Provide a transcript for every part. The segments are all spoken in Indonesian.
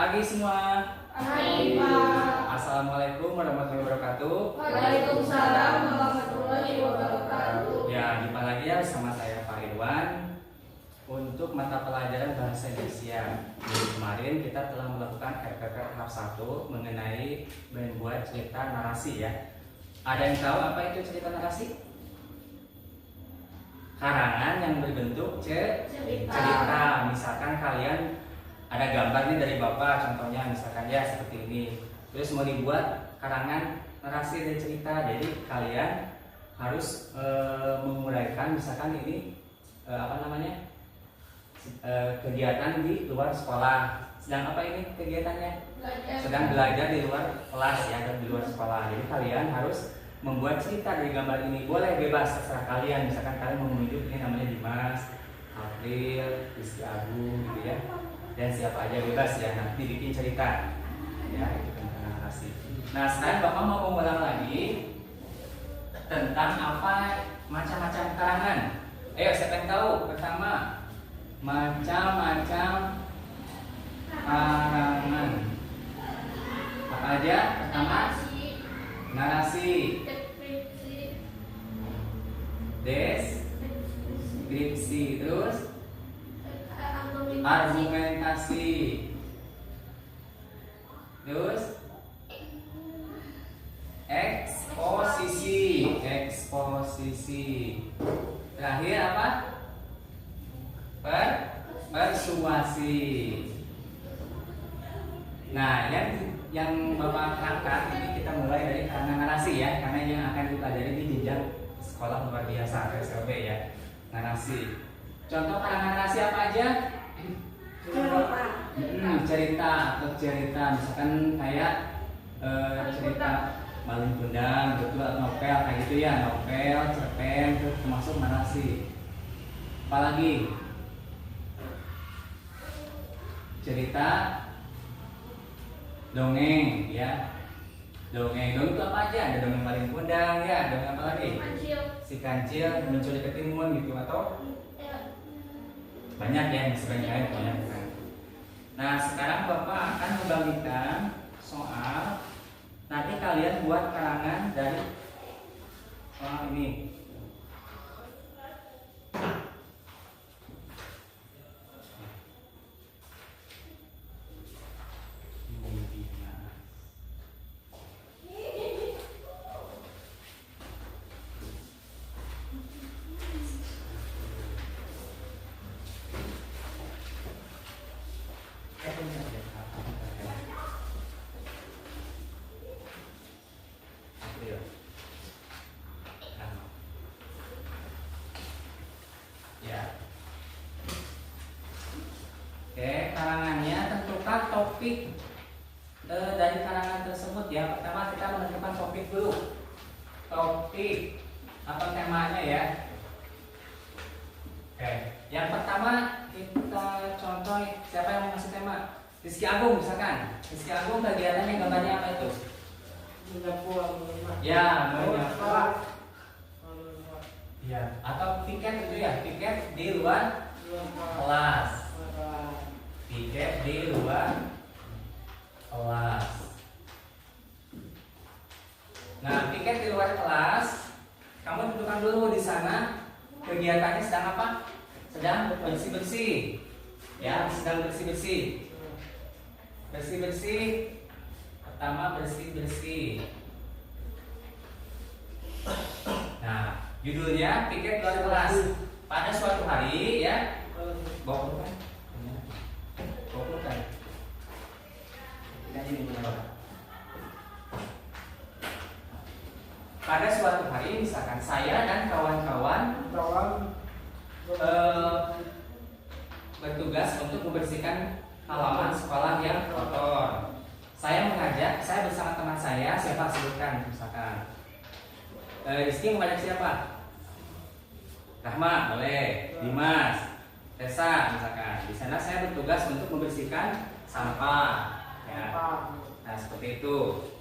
Pagi semua. Pagi, Pak. Assalamualaikum warahmatullahi wabarakatuh. Waalaikumsalam warahmatullahi wabarakatuh. Ya, jumpa lagi ya bersama saya Pak Irwan untuk mata pelajaran Bahasa Indonesia. Jadi kemarin kita telah melakukan RPP tahap 1 mengenai membuat cerita narasi ya. Ada yang tahu apa itu cerita narasi? Karangan yang berbentuk cerita. Misalkan kalian ada gambarnya dari Bapak, contohnya misalkan ya seperti ini. Terus mau dibuat karangan narasi dari cerita. Jadi kalian harus menguraikan misalkan ini kegiatan di luar sekolah. Sedang apa ini kegiatannya? Sedang belajar di luar kelas ya, dan di luar sekolah. Jadi kalian harus membuat cerita dari gambar ini. Boleh bebas terserah kalian. Misalkan kalian mau menunjuk ini namanya Dimas, April, Rizky Agung gitu ya. Dan siapa aja bebas ya, nanti dibikin cerita ya, itu tentang narasi. Nah sekarang Bapak mau mengulang lagi tentang apa macam-macam karangan. Ayo siapa yang tahu? Pertama, macam-macam karangan apa aja? Pertama, narasi, deskripsi, terus argumentasi, terus eksposisi, terakhir apa? Persuasi. Nah, yang Bapak angkat ini kita mulai dari karangan narasi ya, karena yang akan dipelajari di jenjang sekolah luar biasa SLB ya, narasi. Contoh karangan narasi apa aja? Cerita atau cerita, misalkan kayak cerita Malin Kundang, betul, novel kayak gitu ya, novel, cerpen, itu termasuk narasi. Apalagi cerita dongeng ya, dongeng itu apa aja? Ada dongeng Malin Kundang ya, dongeng apa lagi? Si Kancil mencuri ketimun gitu, atau banyak ya yang sebenarnya banyak kan. Nah sekarang Bapak akan membagikan soal. Nanti kalian buat karangan dari soal ini. Oke, karangannya tentukan topik dari karangan tersebut ya. Pertama kita menentukan topik dulu. Topik atau temanya ya. Oke, yang pertama kita contoh, siapa yang mau ngasih tema? Rizky Agung misalkan. Rizky Agung kegiatannya gambarnya apa itu? Ya, menyapa. Ya, atau piket itu ya, piket di luar kelas. Piket di luar kelas. Nah, piket di luar kelas, kamu tentukan dulu di sana kegiatannya sedang apa? Sedang bersih-bersih. Ya, sedang bersih-bersih. Bersih-bersih. Pertama bersih-bersih. Nah, judulnya piket luar kelas. Pada suatu hari ya, bawa pulpen. Bawa pulpen. Pada suatu hari misalkan saya dan kawan-kawan bertugas untuk membersihkan halaman sekolah yang kotor. Saya bersama teman saya, siapa sebutkan misalkan. Rizky mengajak siapa? Rahma, boleh. Dimas, Tessa misalkan. Di sana saya bertugas untuk membersihkan sampah. Ya. Nah seperti itu.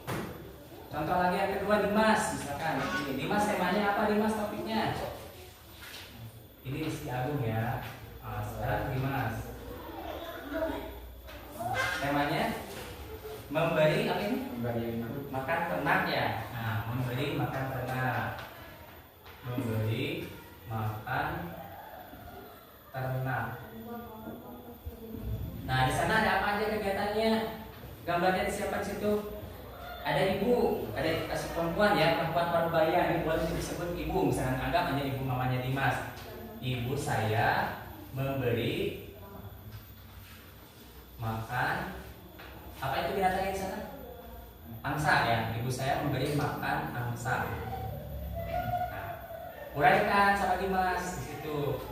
Contoh lagi yang kedua, Dimas misalkan. Ini Dimas temanya apa? Dimas topiknya. Ini Rizky Agung ya. Sekarang Dimas. temanya memberi apa ini? Memberi Makan ternak ya. Nah, memberi makan ternak. Memberi makan ternak. Nah, di sana ada apa aja kegiatannya? Gambarnya disiapkan di situ. Ada ibu, ada kasih perempuan ya, perempuan parubaya. Ini boleh disebut ibu, misalkan anggap hanya ibu mamanya Dimas. Ibu saya memberi makan, apa itu binatangnya di sana? Angsa ya, ibu saya memberi makan angsa. Nah, uraikan sama Dimas di situ.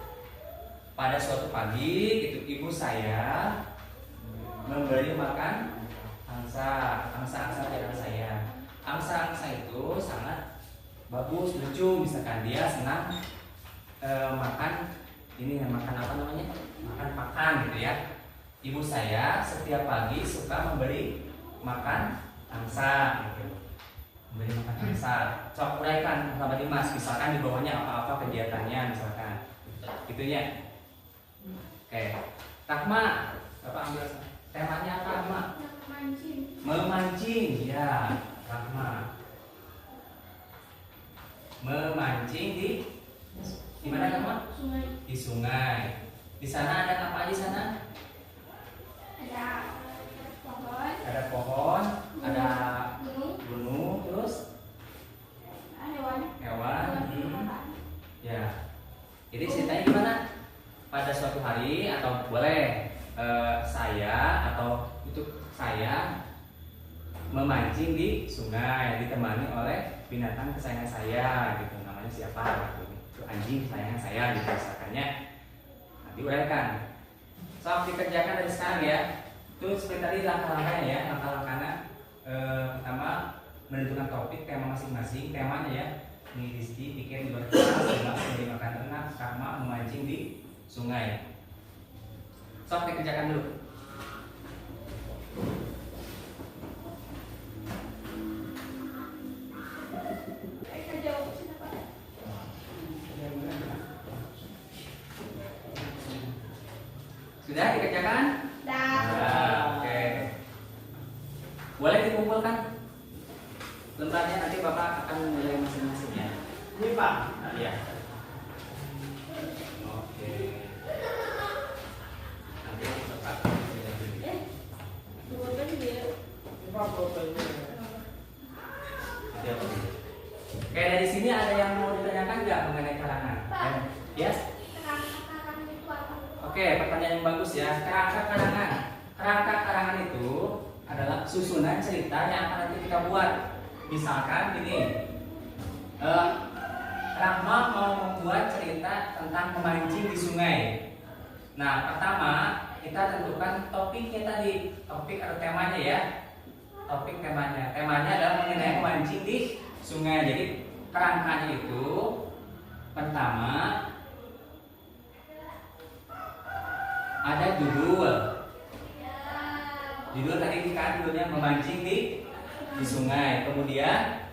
Pada suatu pagi, gitu, ibu saya memberi makan angsa pada saya. Angsa itu sangat bagus, lucu, misalkan dia senang makan ini, makan apa namanya? Makan pakan gitu ya. Ibu saya setiap pagi suka memberi makan angsa gitu. Memberi makan angsa. Coba uraikan sama Dimas, misalkan di bawahnya apa-apa kegiatannya misalkan. Itunya. Oke. Rahma, Bapak ambil temanya apa, Rahma? Memancing, ya, Rahma. Memancing di mana, Rahma? Sungai. Di sungai. Di sana ada apa aja di sana? Ada pohon. Ada pohon, ada Gunung. gunung, terus Hewan. hewan. Ya. Jadi ceritanya gimana? Pada suatu hari atau boleh saya atau itu saya memancing di sungai ditemani oleh binatang kesayangan saya gitu, namanya siapa gitu, itu anjing kesayangan saya gitu misalkannya. Nanti uraikan. So dikerjakan dari sekarang ya. Itu seperti tadi langkah-langkahnya ya, langkah-langkahnya pertama menentukan topik tema masing-masing, temanya ya. Ini Rizky pikir di luar kelas, memberi makan ternak, Rahma memancing di sungai. So dikerjakan dulu. Sudah dikerjakan? Nah, oke. Boleh dikumpulkan lembarnya, nanti Bapak akan menilai masing-masing ya. Ini Pak. Iya. Oke. Nanti Bapak menilai dulu. Ini Pak fotonya. Nanti apa dulu? Oke, dari sini ada yang mau ditanyakan nggak mengenai karangan? Yes? Oke, pertanyaan yang bagus ya. Kerangka karangan. Kerangka karangan itu adalah susunan cerita yang akan nanti kita buat. Misalkan gini, Rahma mau membuat cerita tentang memancing di sungai. Nah, pertama kita tentukan topiknya tadi. Topik atau temanya ya. Topik temanya. Temanya adalah mengenai memancing di sungai. Jadi kerangkanya itu pertama ada judul. Judul tadi kan judulnya memancing di sungai. Kemudian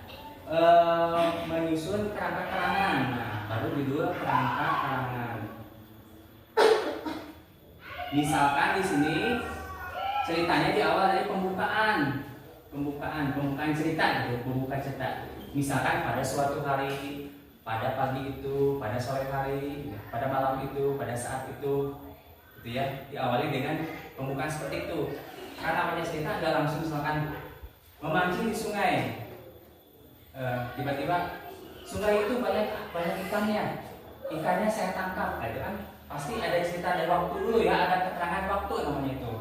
menyusun kerangka karangan. Nah, baru judul kerangka karangan. Misalkan di sini ceritanya di awal dari pembukaan cerita gitu, pembuka cerita. Misalkan pada suatu hari, pada pagi itu, pada sore hari, pada malam itu, pada saat itu, gitu ya. Diawali dengan pembukaan seperti itu. Karena namanya cerita nggak langsung misalkan memancing di sungai. Tiba-tiba sungai itu banyak ikannya saya tangkap, nah, itu kan pasti ada cerita, ada waktu dulu ya, ada keterangan waktu namanya itu.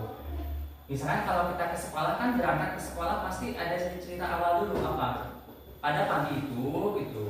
Misalkan kalau kita ke sekolah kan berangkat ke sekolah pasti ada cerita awal dulu apa pada pagi itu gitu.